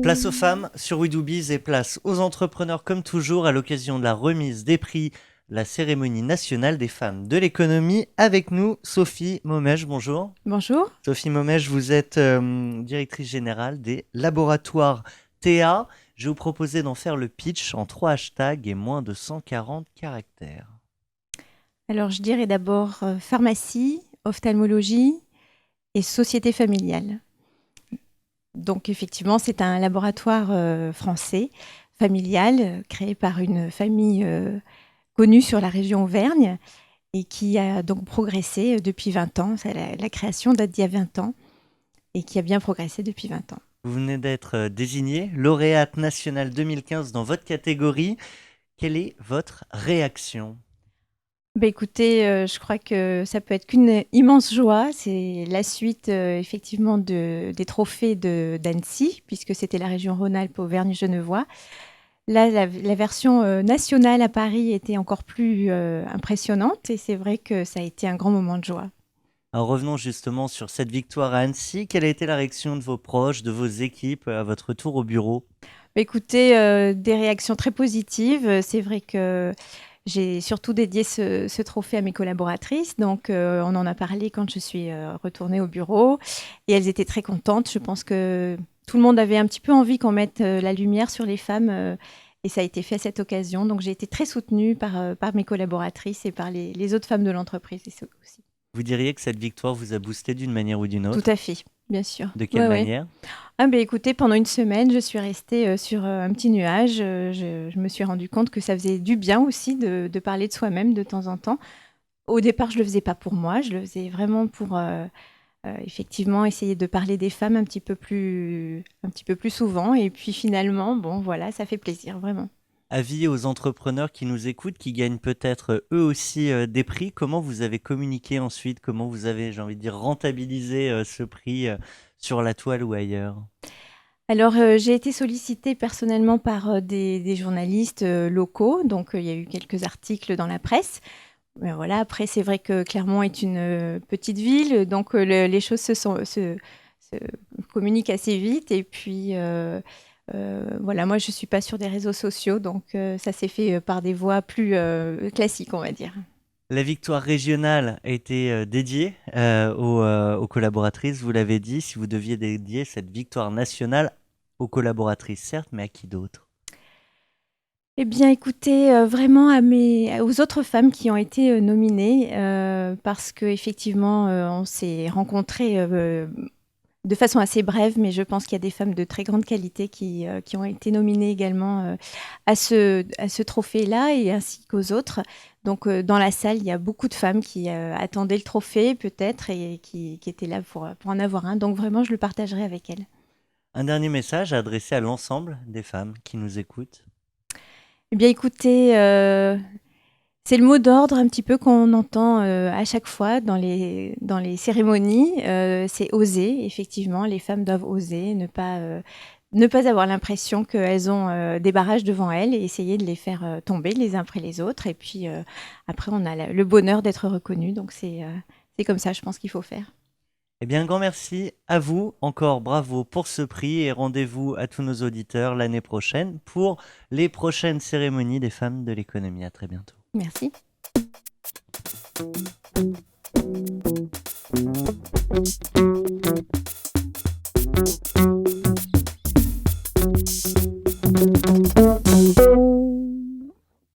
Place aux femmes sur We Do Biz et place aux entrepreneurs comme toujours à l'occasion de la remise des prix, la cérémonie nationale des femmes de l'économie. Avec nous, Sophie Momège, bonjour. Bonjour. Sophie Momège, vous êtes directrice générale des laboratoires Théa. Je vais vous proposer d'en faire le pitch en 3 hashtags et moins de 140 caractères. Alors, je dirais d'abord pharmacie, ophtalmologie et société familiale. Donc, effectivement, c'est un laboratoire français, familial, créé par une famille connue sur la région Auvergne et qui a donc progressé depuis 20 ans. La création date d'il y a 20 ans et qui a bien progressé depuis 20 ans. Vous venez d'être désignée lauréate nationale 2015 dans votre catégorie. Quelle est votre réaction ? Écoutez, je crois que ça peut être qu'une immense joie. C'est la suite, effectivement, des trophées d'Annecy, puisque c'était la région Rhône-Alpes Auvergne-Genevois. Là, la version nationale à Paris était encore plus impressionnante et c'est vrai que ça a été un grand moment de joie. Alors revenons justement sur cette victoire à Annecy. Quelle a été la réaction de vos proches, de vos équipes à votre retour au bureau ? Écoutez, des réactions très positives. C'est vrai que j'ai surtout dédié ce trophée à mes collaboratrices. Donc, on en a parlé quand je suis retournée au bureau. Et elles étaient très contentes. Je pense que tout le monde avait un petit peu envie qu'on mette la lumière sur les femmes. Et ça a été fait à cette occasion. Donc, j'ai été très soutenue par mes collaboratrices et par les autres femmes de l'entreprise aussi. Vous diriez que cette victoire vous a boosté d'une manière ou d'une Tout autre ? à fait, bien sûr. De quelle manière ? Écoutez, pendant une semaine, je suis restée sur un petit nuage. Je me suis rendu compte que ça faisait du bien aussi de parler de soi-même de temps en temps. Au départ, je ne le faisais pas pour moi, je le faisais vraiment pour effectivement essayer de parler des femmes un petit peu plus souvent. Et puis finalement, bon voilà, ça fait plaisir, vraiment. Avis aux entrepreneurs qui nous écoutent, qui gagnent peut-être eux aussi des prix. Comment vous avez communiqué ensuite ? Comment vous avez, j'ai envie de dire, rentabilisé ce prix sur la toile ou ailleurs ? Alors, j'ai été sollicitée personnellement par des journalistes locaux. Donc, il y a eu quelques articles dans la presse. Mais voilà, après, c'est vrai que Clermont est une petite ville. Donc, les choses se communiquent assez vite. Et puis, voilà, moi, je ne suis pas sur des réseaux sociaux. Donc, ça s'est fait par des voies plus classiques, on va dire. La victoire régionale a été dédiée aux collaboratrices, vous l'avez dit. Si vous deviez dédier cette victoire nationale aux collaboratrices, certes, mais à qui d'autre ? Eh bien, écoutez, vraiment aux autres femmes qui ont été nominées, parce qu'effectivement, on s'est rencontrées de façon assez brève, mais je pense qu'il y a des femmes de très grande qualité qui ont été nominées également à ce trophée-là et ainsi qu'aux autres. Donc, dans la salle, il y a beaucoup de femmes qui attendaient le trophée peut-être et qui étaient là pour en avoir un. Donc, vraiment, je le partagerai avec elles. Un dernier message à adresser à l'ensemble des femmes qui nous écoutent. Eh bien, écoutez, c'est le mot d'ordre un petit peu qu'on entend à chaque fois dans les cérémonies. C'est oser, effectivement. Les femmes doivent oser, ne pas avoir l'impression qu'elles ont des barrages devant elles et essayer de les faire tomber les uns après les autres. Et puis, après, on a le bonheur d'être reconnu. Donc, c'est comme ça, je pense qu'il faut faire. Eh bien, un grand merci à vous. Encore bravo pour ce prix et rendez-vous à tous nos auditeurs l'année prochaine pour les prochaines cérémonies des femmes de l'économie. À très bientôt. Merci.